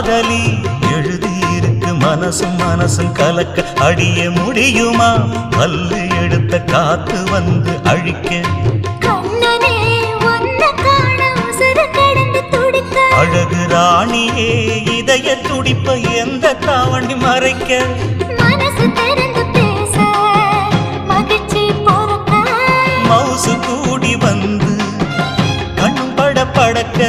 காதலி எழுதியிருக்கு மனசும் மனசும் கலக்க அடிய முடியுமா கல்லு எடுத்த காத்து வந்து அழிக்க அழகு ராணியே இதய துடிப்ப எந்த தாவணி மறைக்க மனசு திறந்து பேச மகிழ்ச்சி பொறுக்க மவுசு கூடி வந்து கண் பட படக்க